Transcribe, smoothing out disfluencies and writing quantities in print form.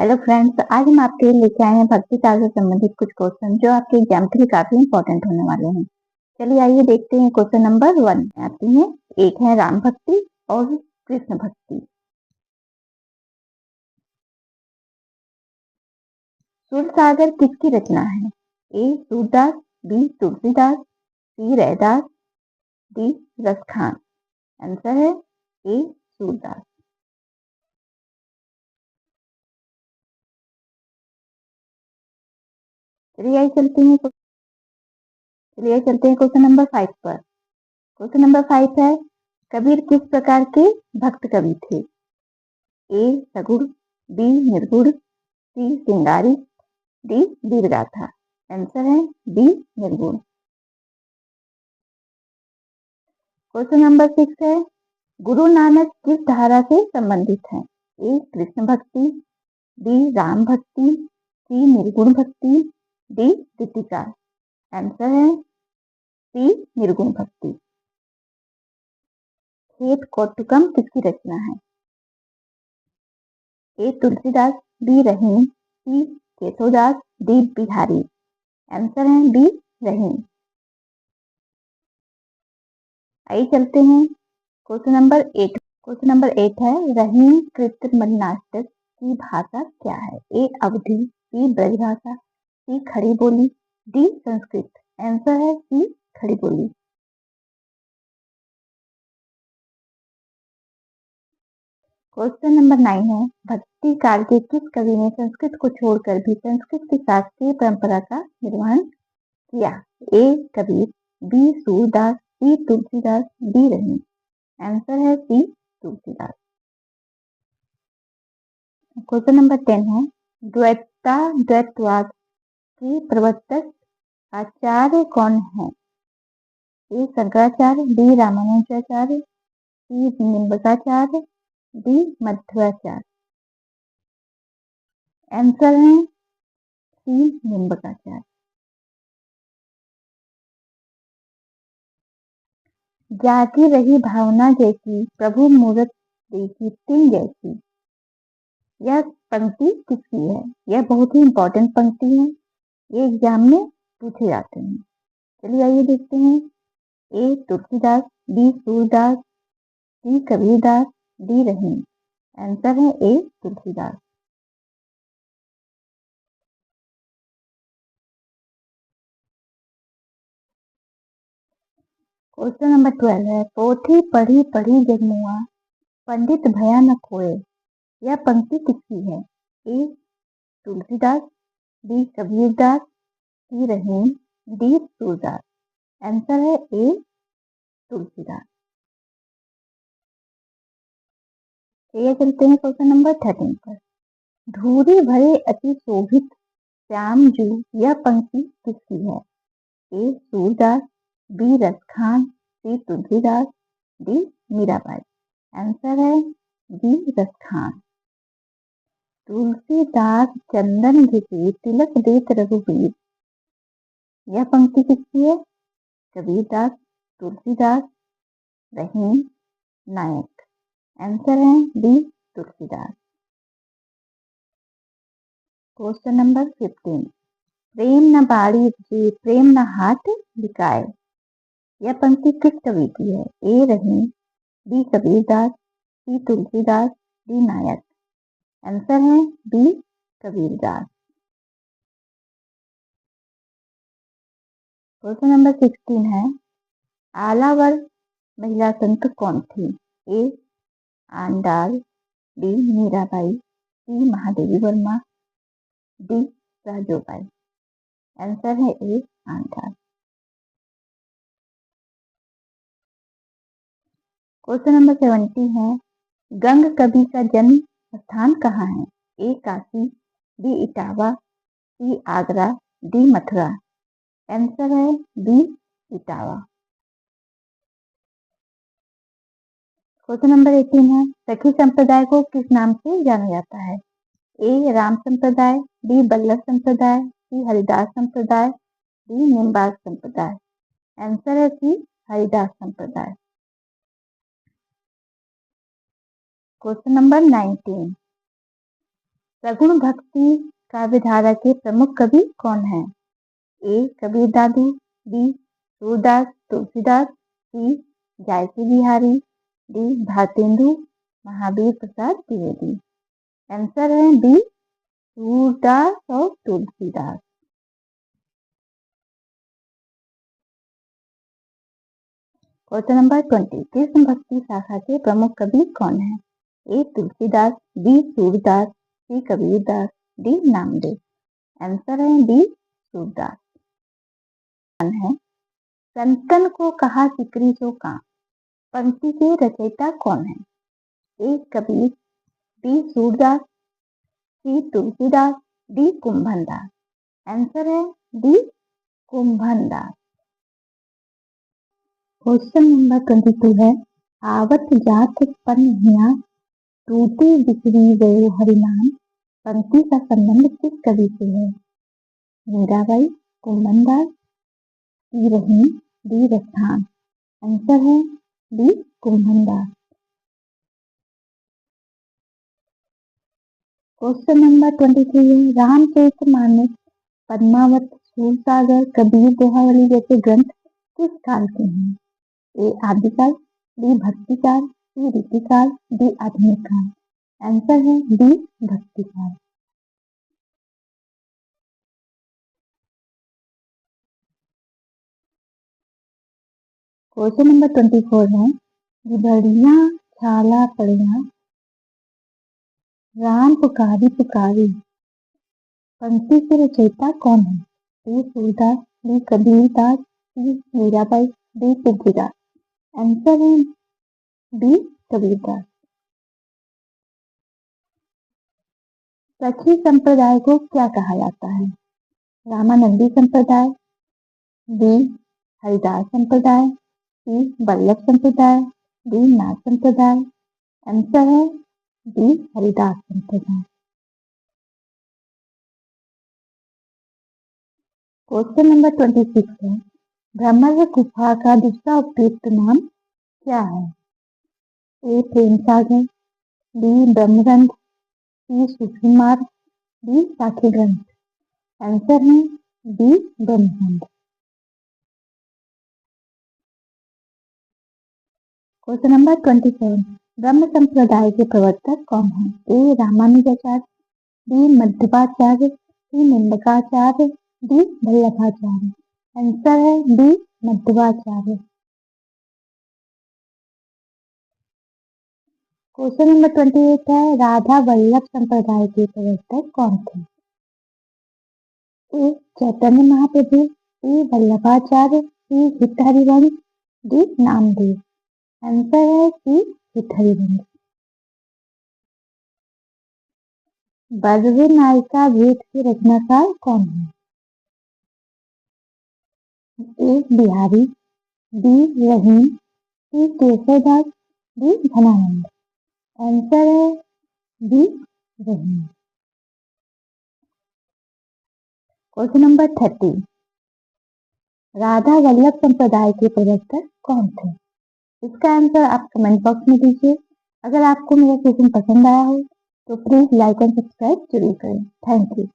Hello friends, आज हम आपके लिए लेके आए हैं भक्ति काल से संबंधित कुछ क्वेश्चन जो आपके एग्जाम के लिए काफी इंपॉर्टेंट होने वाले हैं। चलिए आइए देखते हैं। क्वेश्चन नंबर 1 आती है। एक है राम भक्ति और कृष्ण भक्ति। सुर सागर किसकी रचना है? ए सूरदास, बी तुलसीदास, सी रैदास, डी रसखान। आंसर है ए सूरदास। चलिए चलते हैं क्वेश्चन नंबर 5 पर। क्वेश्चन नंबर 5 है, कबीर किस प्रकार के भक्त कवि थे? ए सगुण, बी निर्गुण, सी सिंगारी, डी वीरगाथा। आंसर है बी निर्गुण। क्वेश्चन नंबर 6 है, गुरु नानक किस धारा से संबंधित है? ए कृष्ण भक्ति, बी राम भक्ति, सी निर्गुण भक्ति, डी दीपिका। आंसर है सी निर्गुण भक्ति। खेत कौतुकम किसकी रचना है? ए तुलसीदास, बी रहीम, सी केशवदास, डी बिहारी। आंसर है बी रहीम। आइए चलते हैं क्वेश्चन नंबर 8। क्वेश्चन नंबर 8 है, रहीम कृतमनाष्टक की भाषा क्या है? ए अवधी, बी ब्रजभाषा, सी खड़ी बोली, डी संस्कृत। आंसर है सी खड़ी बोली। क्वेश्चन नंबर 9 है, भक्ति काल के किस कवि ने संस्कृत को छोड़कर भी संस्कृत की शास्त्रीय परंपरा का निर्वहन किया? ए कबीर, बी सूरदास, सी तुलसीदास, डी रहीम। आंसर है सी तुलसीदास। क्वेश्चन नंबर 10 है, द्वैतवाद के प्रवर्तक आचार्य कौन है? ए शंकराचार्य, बी रामानुजाचार्य, सी निम्बकाचार्य, डी मध्वाचार्य। आंसर है सी निम्बकाचार्य। जागी रही भावना जैसी, प्रभु मूरत देखी तिन जैसी। यह पंक्ति किसकी है? यह बहुत ही इंपॉर्टेंट पंक्ति है, ये एग्जाम में पूछे जाते हैं। चलिए आइए देखते हैं। ए तुलसीदास, बी सूरदास, सी कबीरदास, डी रहीम। आंसर है ए तुलसीदास। क्वेश्चन नंबर 12 है, पोथी पढ़ी पढ़ी जगमुआ, पंडित भया न खोए। यह पंक्ति किसकी है? ए तुलसीदास, बी कबीरदास, सी रहीम, डी सूरदास। आंसर है ए तुलसीदास। चलिए चलते हैं क्वेश्चन नंबर 13 पर। धूरी भरे अति शोभित श्याम जू, यह पंक्ति किसकी है? ए सूरदास, बी रसखान, सी तुलसीदास, डी मीराबाई। आंसर है बी रसखान। तुलसीदास चंदन घिसी तिलक देत रघुवीर, यह पंक्ति किसकी है? कबीरदास, तुलसीदास, रहीम, नायक। आंसर है बी तुलसीदास। क्वेश्चन नंबर 15, प्रेम न बाड़ी जी प्रेम न हाथ बिकाए, यह पंक्ति किस कवि की है? ए रहीम, बी कबीरदास, सी तुलसीदास, डी नायक। आंसर है बी कबीरदास। क्वेश्चन नंबर 16 है, आलावर महिला संत कौन थी? ए आंडाल, डी मीराबाई, सी महादेवी वर्मा, डी राजोबाई। आंसर है ए आंडाल। क्वेश्चन नंबर 70 है, गंग कवि का जन्म स्थान कहाँ है? ए काशी, बी इटावा, सी आगरा, डी मथुरा। आंसर है बी इटावा। क्वेश्चन नंबर 18 है, सखी संप्रदाय को किस नाम से जाना जाता है? ए राम संप्रदाय, बी बल्लभ संप्रदाय, सी हरिदास संप्रदाय, डी निम्बार्क संप्रदाय। आंसर है सी हरिदास संप्रदाय। क्वेश्चन नंबर 19, सगुण भक्ति काव्यधारा के प्रमुख कवि कौन हैं? ए. कबीर दादू, बी. सूरदास तुलसीदास, सी. जायसी बिहारी, डी. भारतेंदु महावीर प्रसाद द्विवेदी। आंसर है बी. सूरदास और तुलसीदास। क्वेश्चन नंबर 20, कृष्ण भक्ति शाखा के प्रमुख कवि कौन है? ए. तुलसीदास, बी. सूरदास, सी. कबीरदास, डी. नामदेव। आंसर है बी. सूरदास है। संतन को कहा सिकरी सो कान पंक्ति के रचयिता कौन है? ए. कबीर, बी. सूरदास, सी. तुलसीदास, डी. कुंभनदास। आंसर है डी. कुंभनदास। क्वेश्चन नंबर 22 है, आवत जात पन हिया टूटे बिखरी गयो हरिनाम पंक्ति का संबंध किस कवि से है? मीराबाई, कुंभनदास, सी. रहीम, डी. रसधान। आंसर है डी. कुंभनदास। क्वेश्चन नंबर 23 है, रामचरितमानस, पद्मावत, सूरसागर, कबीर दोहावली जैसे ग्रंथ किस काल के हैं? ए. आदिकाल, बी. भक्तिकाल, सी. रीतिकाल, डी. आधुनिक काल। आंसर है डी. भक्तिकाल। क्वेश्चन नंबर 24 है, गिबड़िया छाला पड़िया राम पुकारी पुकारी पंक्ति के रचयिता कौन है? ए. सूरदास, बी. कबीरदास, सी. मीराबाई, डी. तुलसीदास। आंसर है बी. कबीरदास। सखी संप्रदाय को क्या कहा जाता है? रामानंदी संप्रदाय, बी. हरिदास संप्रदाय, सी. वल्लभ संप्रदाय, डी. नाथ संप्रदाय। आंसर है डी. हरिदास संप्रदाय। क्वेश्चन नंबर 26 है, ब्रह्मर्ष गुफा का दूसरा उपयुक्त नाम क्या है? ए. प्रेम सागर, बी. ब्रह्मग्रंथ, सी. सूफी मार्ग, डी. साखी ग्रंथ। आंसर है बी. ब्रह्मग्रंथ। क्वेश्चन नंबर 27, ब्रह्म संप्रदाय के प्रवर्तक कौन है? ए. रामानुजाचार्य, बी. मध्वाचार्य, सी. निम्बकाचार्य, डी. वल्लभाचार्य। आंसर है बी. मध्वाचार्य। क्वेश्चन नंबर 28 है, राधा वल्लभ संप्रदाय के प्रवर्तक कौन थे? ए. चैतन्य महाप्रभु, बी. वल्लभाचार्य, सी. हित हरिवंश, डी. नामदेव। आंसर है सी. हित हरिवंश। बरवे नायिका भेद के रचनाकार कौन है? ए. बिहारी, बी. रहीम, सी. केशवदास, डी. धनानंद। आंसर है बी. रहीम। क्वेश्चन नंबर 30, राधा वल्लभ संप्रदाय के प्रवर्तक कौन थे? इसका आंसर आप कमेंट बॉक्स में दीजिए। अगर आपको मेरा सेशन पसंद आया हो तो प्लीज लाइक एंड सब्सक्राइब जरूर करें। Thank you.